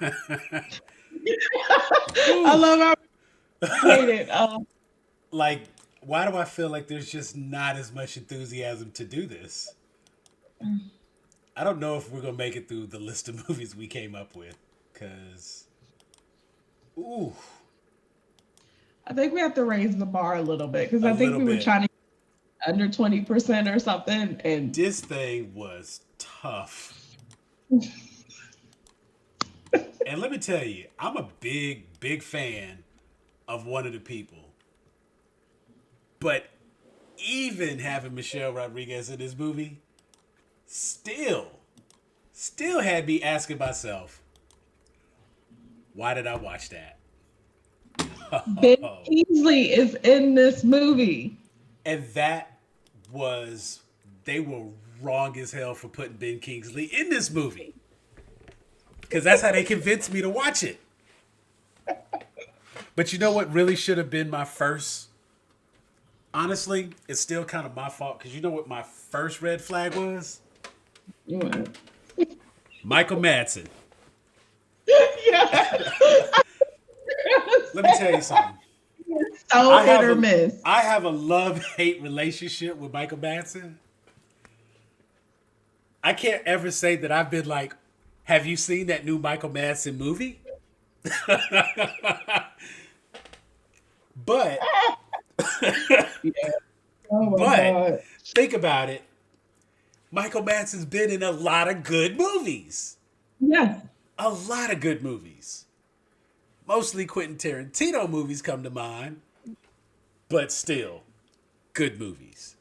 I love how we hate it. Like, why do I feel like there's just not as much enthusiasm to do this? I don't know if we're gonna make it through the list of movies we came up with, cause ooh, I think we have to raise the bar a little bit because a I think little we were bit. trying to get under 20% or something. And This thing was tough. And let me tell you, I'm a big fan of One of the People. But even having Michelle Rodriguez in this movie, still, still had me asking myself, why did I watch that? Ben Kingsley is in this movie. And that was, they were wrong as hell for putting Ben Kingsley in this movie. Because that's how they convinced me to watch it. But you know what really should have been my first? Honestly, it's still kind of my fault. Because you know what my first red flag was? Yeah. Michael Madsen. Yeah. Let me tell you something. So hit or miss. I have a love-hate relationship with Michael Madsen. I can't ever say that I've been like, have you seen that new Michael Madsen movie? But Yeah. Oh my but God. think about it. Michael Madsen's been in a lot of good movies. Yes. A lot of good movies. Mostly Quentin Tarantino movies come to mind, but still good movies.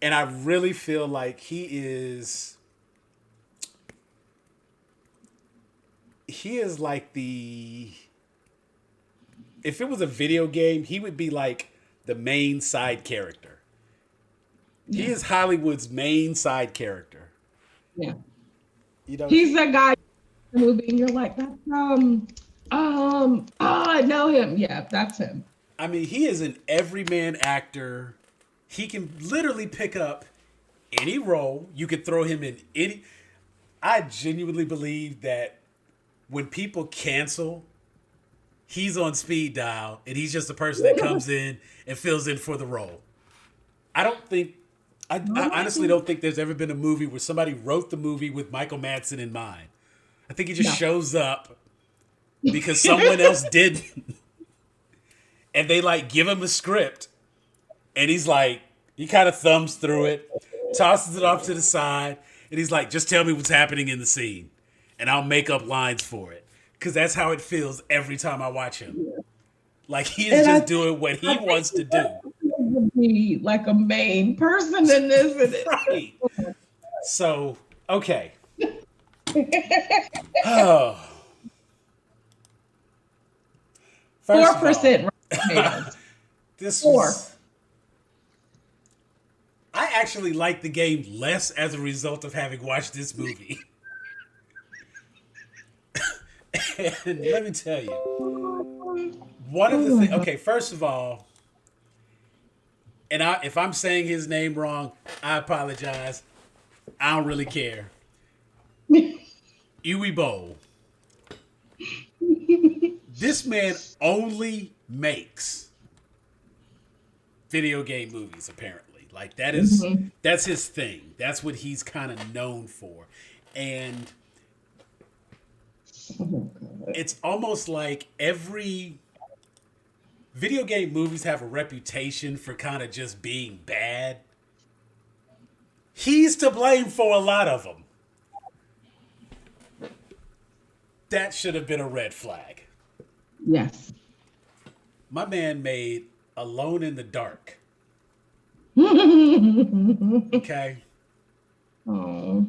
And I really feel like he is like the, if it was a video game, he would be like the main side character. He Yeah. is Hollywood's main side character. Yeah. You know, He's that guy in the movie, and you're like, that's oh, I know him. Yeah, that's him. I mean, he is an everyman actor. He can literally pick up any role. You could throw him in any. I genuinely believe that when people cancel, he's on speed dial and he's just the person that comes in and fills in for the role. I don't think, I honestly don't think there's ever been a movie where somebody wrote the movie with Michael Madsen in mind. I think he just No. shows up because someone else didn't. And they like give him a script and he's like, he kind of thumbs through it, tosses it off to the side, and he's like, just tell me what's happening in the scene and I'll make up lines for it. Because that's how it feels every time I watch him. Like he is And just doing what I he think wants to do. would be like a main person in this. And Right. So, okay. Oh. First of all, 4% tomatoes. this Four. was. I actually like the game less as a result of having watched this movie. And let me tell you, one of the things. Okay, first of all, and if I'm saying his name wrong, I apologize. I don't really care. Uwe Boll. This man only makes video game movies, apparently. Like that's his thing. That's what he's kind of known for. And it's almost like every video game movies have a reputation for kind of just being bad. He's to blame for a lot of them. That should have been a red flag. Yes. My man made Alone in the Dark. Okay. Oh.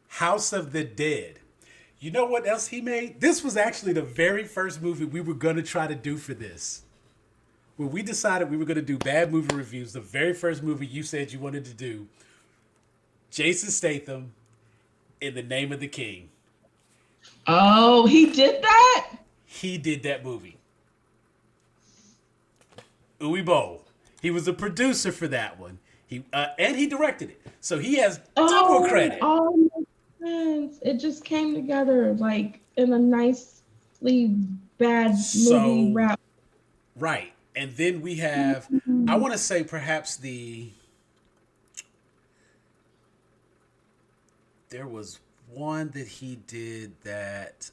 House of the Dead. You know what else he made? This was actually the very first movie we were going to try to do for this. When we decided we were going to do bad movie reviews, the very first movie you said you wanted to do, Jason Statham, In the Name of the King. Oh, he did that? He did that movie. Uwe Boll. He was a producer for that one. And he directed it. So he has double credit. Oh, sense. It just came together like in a nicely bad movie So, wrap. right. And then we have, I Mhm. want to say perhaps there was one that he did that,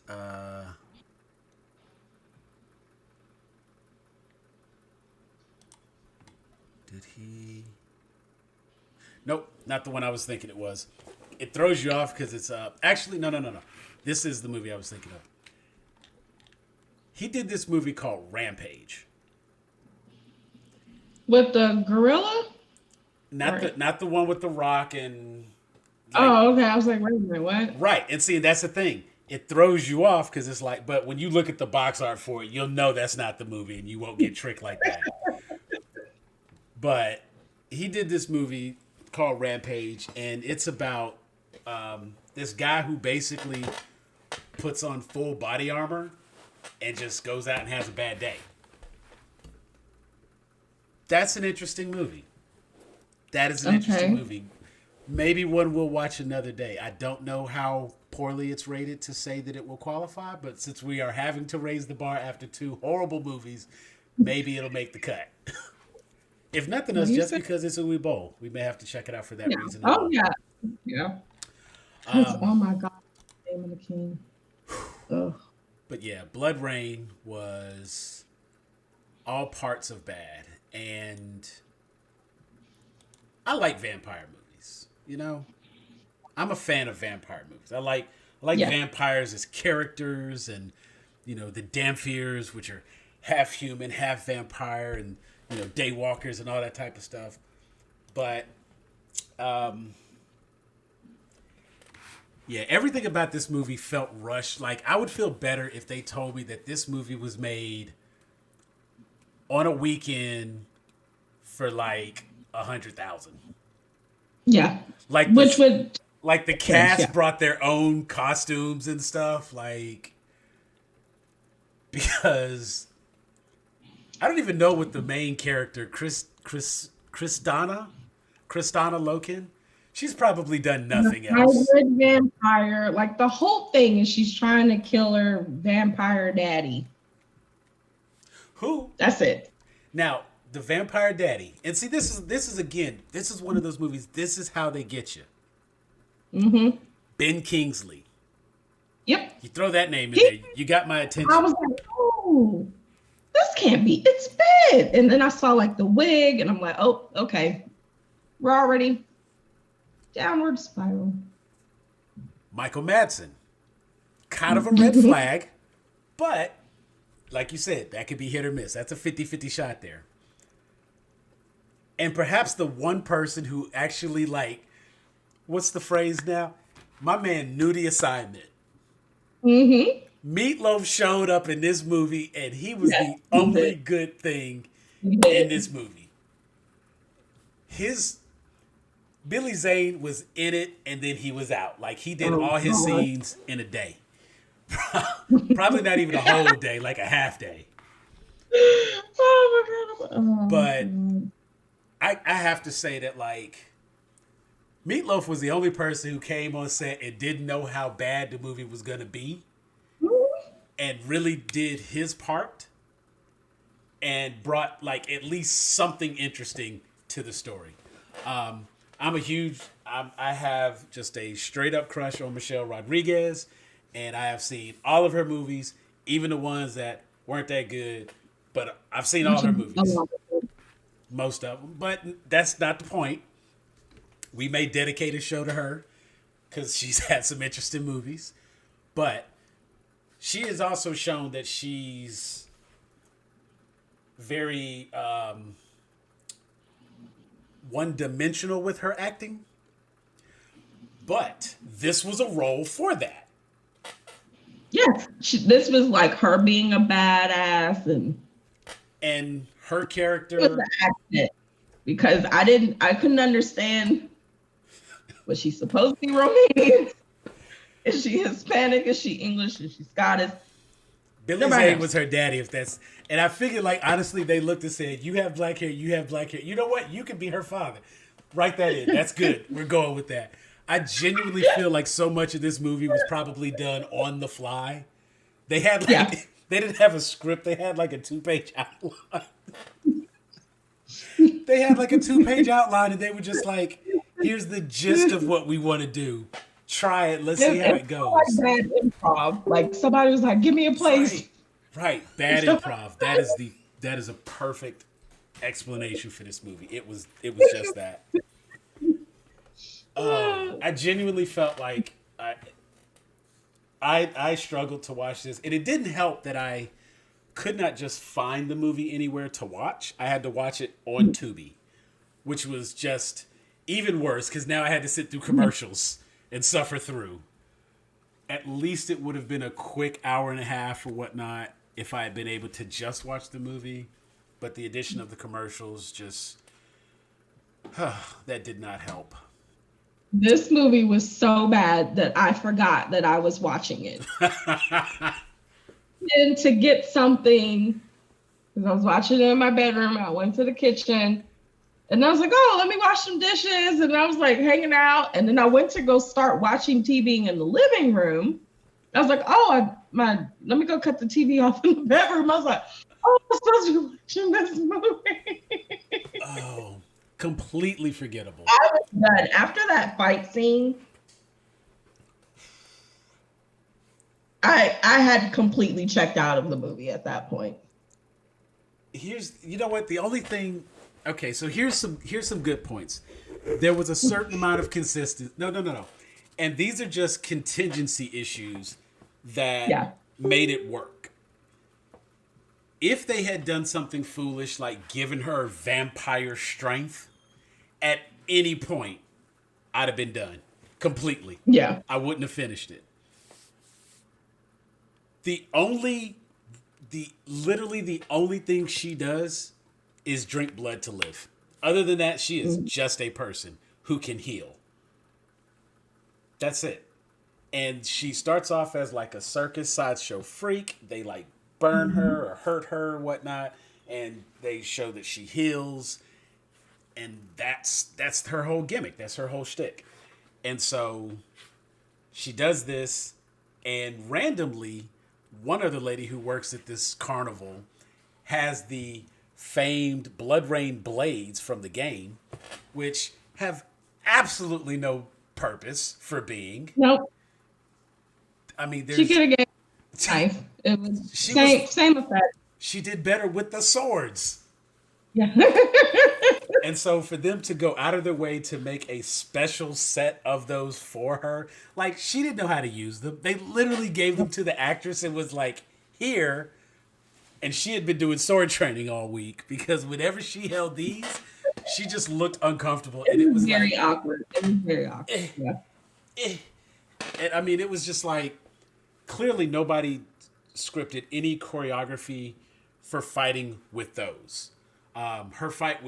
did he? Nope, not the one I was thinking it was. It throws you off because it's, actually, no, no, no, no. This is the movie I was thinking of. He did this movie called Rampage. With the gorilla? Or Not the one with the rock and like oh, okay. I was like, wait a minute, what? right. And see, that's the thing. It throws you off because it's like, but when you look at the box art for it, you'll know that's not the movie, and you won't get tricked like that. But he did this movie called Rampage, and it's about this guy who basically puts on full body armor and just goes out and has a bad day. That's an interesting movie. That is an interesting Okay. movie. Maybe one we'll watch another day. I don't know how poorly it's rated to say that it will qualify, but since we are having to raise the bar after two horrible movies, maybe it'll make the cut. If nothing Well, else, you just said, because it's a Uwe Bowl, we may have to check it out for that yeah. reason Oh, alone. yeah. Yeah. Because, Um, oh my God, Name of the King. Ugh. but yeah, Bloodrayne was all parts of bad, and I like vampire movies. You know, I'm a fan of vampire movies. I like Yeah. vampires as characters, and the Damphirs, which are half human, half vampire, and daywalkers and all that type of stuff. But um, yeah, everything about this movie felt rushed. Like I would feel better if they told me that this movie was made on a weekend for like 100,000. Yeah. Like Which this, would like the make sense. cast Yeah. brought their own costumes and stuff. Like because I don't even know what the main character, Kristana Loken. She's probably done The nothing else. hybrid vampire. Like the whole thing is she's trying to kill her vampire daddy. Who That's it. now? The Vampire Daddy, and see, this is again, this is one of those movies. This is how they get you. Mm-hmm. Ben Kingsley. Yep. You throw that name in He, there, you got my I attention. was like, oh, this can't be. It's bad. And then I saw like the wig, and I'm like, oh, okay. We're already downward spiral. Michael Madsen, kind of a red flag, but like you said, that could be hit or miss. That's a 50-50 shot there. And perhaps the one person who actually what's the phrase now? My man knew the assignment. Mm-hmm. Meatloaf showed up in this movie, and he was Yes, the he only did. good thing He in did. this movie. His Billy Zane was in it, and then he was out. Like he did Oh all his God. scenes in a day. Probably not even a whole day, like a half day. Oh my God. Oh But God. I have to say that Meatloaf was the only person who came on set and didn't know how bad the movie was gonna be, and really did his part and brought at least something interesting to the story. I'm a huge. I have just a straight up crush on Michelle Rodriguez, and I have seen all of her movies, even the ones that weren't that good. But I've seen all Which her is a movies, lot. most of them. But that's not the point. We may dedicate a show to her because she's had some interesting movies, but she has also shown that she's very one-dimensional with her acting. But this was a role for that. Yes, this was like her being a badass, and And her it was an character, accident because I couldn't understand. Was she supposed to be Romanian? Is she Hispanic? Is she English? Is she Scottish? Billy Nobody Zane knows. was her daddy, if that's. And I figured, honestly, they looked and said, "You have black hair, you have black hair. You know what? You can be her father." Write that in. That's good. We're going with that. I genuinely feel like so much of this movie was probably done on the fly. They had they didn't have a script. They had like a 2-page outline. They had like a 2-page outline, and they were just like, "Here's the gist of what we want to do. Try it. Let's see how it goes." Like bad improv. Like somebody was like, "Give me a place." Right. Bad improv. That is a perfect explanation for this movie. It was just that. I genuinely felt like I struggled to watch this, and it didn't help that I could not just find the movie anywhere to watch. I had to watch it on Tubi, which was just even worse because now I had to sit through commercials and suffer through. At least it would have been a quick hour and a half or whatnot if I had been able to just watch the movie. But the addition of the commercials just that did not help. This movie was so bad that I forgot that I was watching it. And to get something, because I was watching it in my bedroom, I went to the kitchen, and I was like, "Oh, let me wash some dishes," and I was like hanging out, and then I went to go start watching TV in the living room. I was like, "Oh, let me go cut the TV off in the bedroom." I was like, "Oh, I'm supposed to be watching this movie." Oh, completely forgettable. I was done after that fight scene. I had completely checked out of the movie at that point. You know what? The only thing. Okay, so here's some good points. There was a certain amount of consistency. No. And these are just contingency issues that made it work. If they had done something foolish like giving her vampire strength at any point, I'd have been done completely. Yeah. I wouldn't have finished it. Literally the only thing she does is drink blood to live. Other than that, she is just a person who can heal. That's it. And she starts off as like a circus sideshow freak. They like burn her or hurt her or whatnot. And they show that she heals. And that's her whole gimmick. That's her whole shtick. And so she does this, and randomly, one other lady who works at this carnival has the famed Bloodrayne blades from the game, which have absolutely no purpose for being. Nope. I mean, she could have gave knife. It was same effect. She did better with the swords. Yeah. And so for them to go out of their way to make a special set of those for her, like, she didn't know how to use them. They literally gave them to the actress and was like, "Here." And she had been doing sword training all week because whenever she held these, she just looked uncomfortable. And it was very like, awkward. It was very awkward. And I mean, it was just like, clearly nobody scripted any choreography for fighting with those. Her fight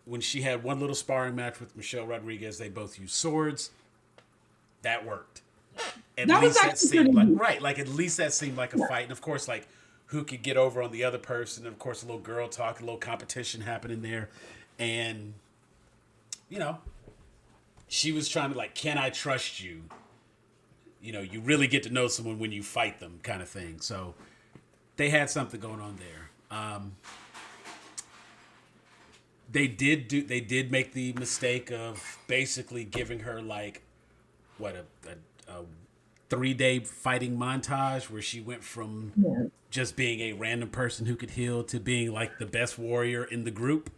when she had one little sparring match with Michelle Rodriguez, they both used swords. That worked. At least that seemed like a fight. And of course, like, who could get over on the other person. And of course, a little girl talk, a little competition happening there. And, you know, she was trying to, like, can I trust you? You know, you really get to know someone when you fight them, kind of thing. So they had something going on there. They did make the mistake of basically giving her like a 3-day fighting montage where she went from just being a random person who could heal to being like the best warrior in the group.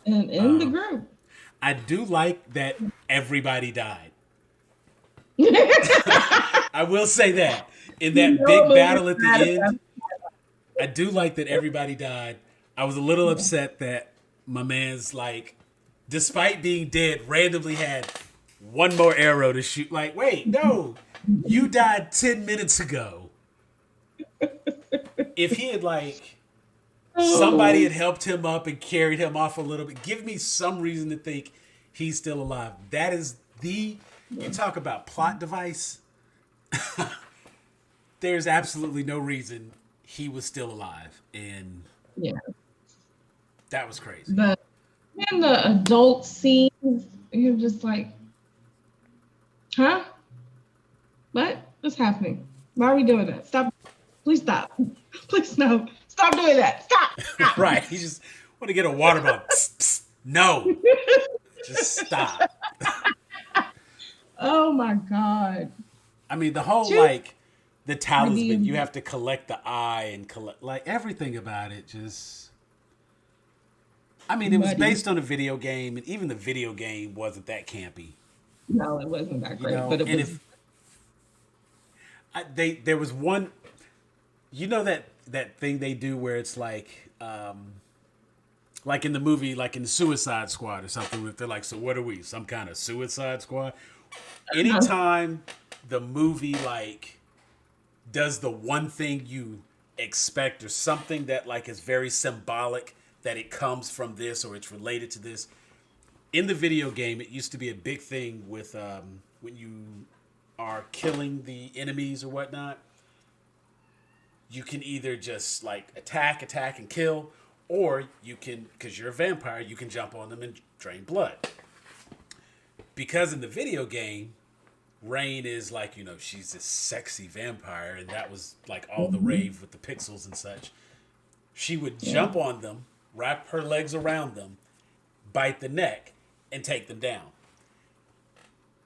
And in the group, I do like that everybody died. I will say that in that big battle at the end, I do like that everybody died. I was a little upset that my man's, like, despite being dead, randomly had one more arrow to shoot. Like, wait, no, you died 10 minutes ago. If he had, like, somebody had helped him up and carried him off a little bit, give me some reason to think he's still alive. That is you talk about plot device. There's absolutely no reason he was still alive. And that was crazy. In the adult scenes, you're just like, Huh? What? What's happening? Why are we doing that? Stop. Please stop. Please no. Stop doing that. Stop. Stop. Right. He just want to get a water bottle. Psst, psst. No. Just stop. Oh my God. I mean, the whole, Too like, the talisman, you many. have to collect the eye and collect, like, everything about it just. I mean, it was Muddy. based on a video game, and even the video game wasn't that campy. No, it wasn't that You great, know, but it and was. if there was one, you know that thing they do where it's like in the movie, like in Suicide Squad or something, if they're like, so what are we, some kind of Suicide Squad? Anytime the movie like does the one thing you expect or something that like is very symbolic that it comes from this or it's related to this. In the video game, it used to be a big thing with when you are killing the enemies or whatnot. You can either just like attack, and kill, or you can, because you're a vampire, you can jump on them and drain blood. Because in the video game, Rain is like, you know, she's this sexy vampire, and that was like all the rave with the pixels and such. She would jump on them, wrap her legs around them, bite the neck, and take them down.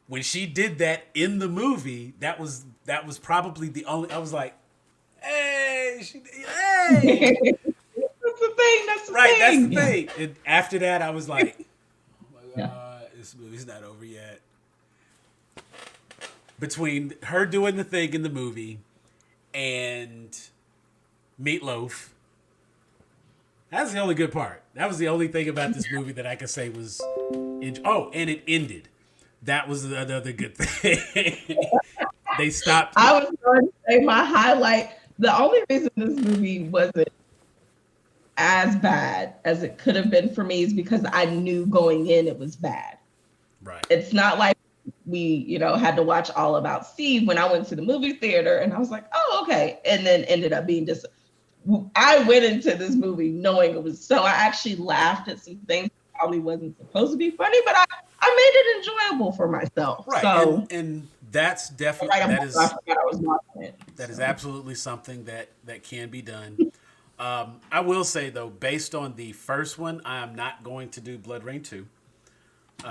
When she did that in the movie, that was probably the only. I was like, hey, hey, That's the thing. That's the right, that's thing. the thing. And after that, I was like, oh my Yeah. God, this movie's not over yet. Between her doing the thing in the movie and Meatloaf, that's the only good part. That was the only thing about this movie that I could say was, and it ended. That was another good thing. They stopped. I was going to say my highlight. The only reason this movie wasn't as bad as it could have been for me is because I knew going in it was bad. Right. It's not like we, had to watch All About Steve when I went to the movie theater and I was like, oh, okay. And then ended up being just, I went into this movie knowing it was, so I actually laughed at some things that probably wasn't supposed to be funny, but I made it enjoyable for myself. Right. So, and that's definitely, I forgot I was watching it. That is absolutely something that can be done. I will say, though, based on the first one, I am not going to do Bloodrayne 2.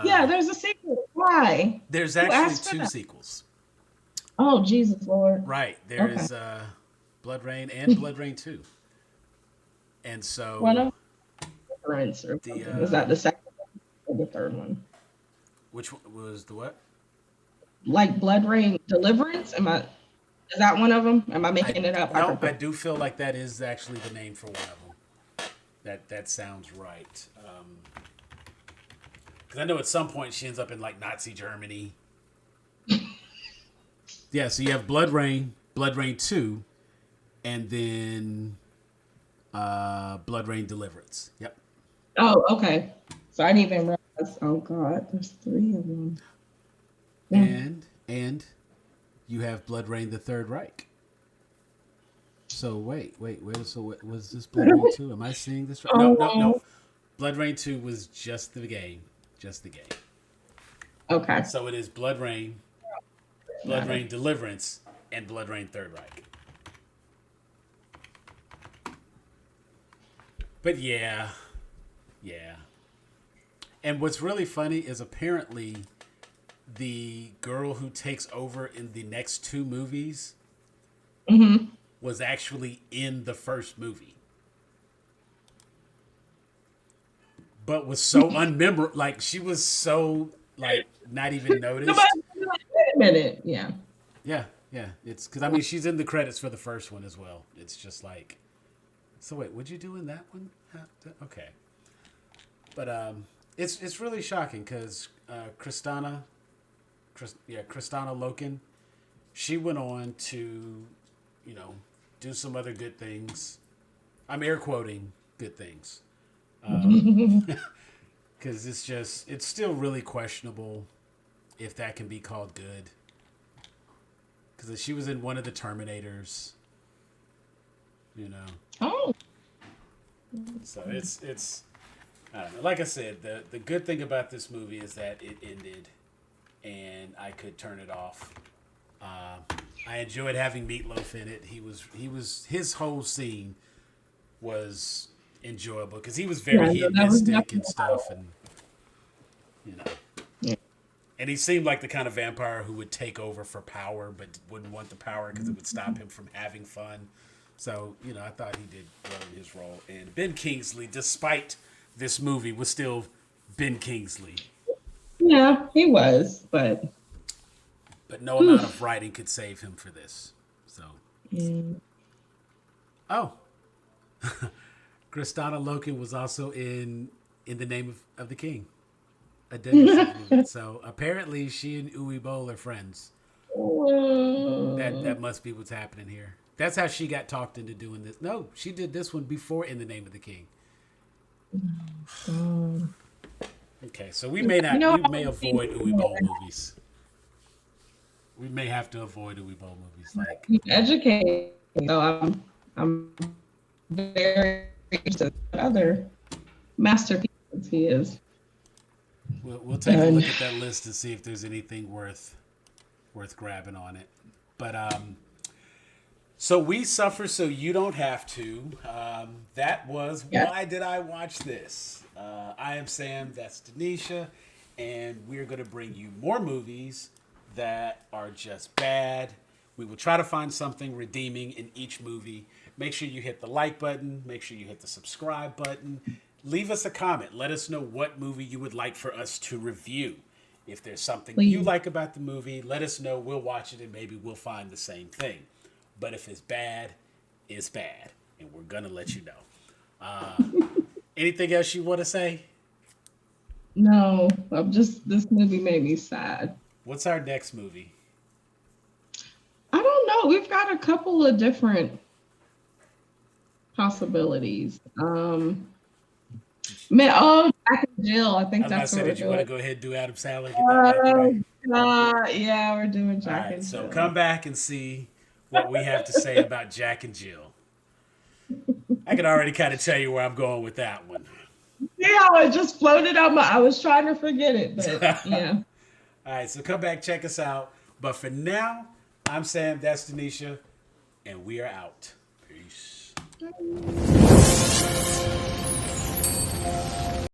Yeah, there's a sequel. Why? There's actually 2 sequels. Oh, Jesus Lord. Right. There is Bloodrayne and Bloodrayne 2. And so... One of is that the second one or the third one? Which was the what? Like Bloodrayne Deliverance? Is that one of them? Am I making it up? No, I do feel like that is actually the name for one of them. That sounds right. Because I know at some point she ends up in like Nazi Germany. Yeah, so you have Bloodrayne, Bloodrayne 2, and then Bloodrayne Deliverance. Yep. Oh, okay. So I didn't even realize. Oh God, there's 3 of them. Yeah. And you have Bloodrayne the Third Reich. So wait. So what, was this Bloodrayne 2? Am I seeing this right? No. Bloodrayne 2 was just the game. Just the game. Okay. So it is Bloodrayne, Bloodrayne Deliverance, and Bloodrayne Third Reich. But yeah. And what's really funny is apparently the girl who takes over in the next 2 movies was actually in the first movie. But was so unmemorable. Like, she was so, like, not even noticed. Wait a minute. Yeah. Yeah. It's because, I mean, she's in the credits for the first one as well. It's just like, so wait, what'd you do in that one? Okay. But it's really shocking because Kristana Loken, she went on to, do some other good things. I'm air quoting good things. Because it's still really questionable if that can be called good. Because she was in one of the Terminators, Oh. So it's I don't know. Like I said, the good thing about this movie is that it ended, and I could turn it off. I enjoyed having Meatloaf in it. His whole scene was enjoyable because he was very hedonistic and stuff, and you know. Yeah. And he seemed like the kind of vampire who would take over for power, but wouldn't want the power because it would stop him from having fun. So, I thought he did well in his role. And Ben Kingsley, despite this movie, was still Ben Kingsley. Yeah, he was, but no amount of writing could save him for this. So, Oh, Kristana Loken was also in The Name of the King. A Debussy movie. So apparently she and Uwe Boll are friends. That must be what's happening here. That's how she got talked into doing this. No, she did this one before In the Name of the King. Okay, so we may avoid Uwe Boll movies. We may have to avoid Uwe Boll movies. Like educated. So I'm very interested in other masterpieces he is. We'll take a look at that list and see if there's anything worth grabbing on it. But so we suffer so you don't have to. That was Why Did I Watch This? I am Sam, that's Dunesia, and we're going to bring you more movies that are just bad. We will try to find something redeeming in each movie. Make sure you hit the like button. Make sure you hit the subscribe button. Leave us a comment. Let us know what movie you would like for us to review. If there's something you like about the movie, let us know. We'll watch it and maybe we'll find the same thing. But if it's bad, it's bad. And we're going to let you know. Anything else you want to say? No, this movie made me sad. What's our next movie? I don't know. We've got a couple of different possibilities. Jack and Jill. I think that's what we're doing. You want to go ahead and do Adam Sandler? Yeah, we're doing Jack and Jill. So come back and see what we have to say about Jack and Jill. I can already kind of tell you where I'm going with that one. Yeah, it just floated out I was trying to forget it, but yeah. All right, so come back, check us out. But for now, I'm Sam, that's Dunesia, and we are out. Peace.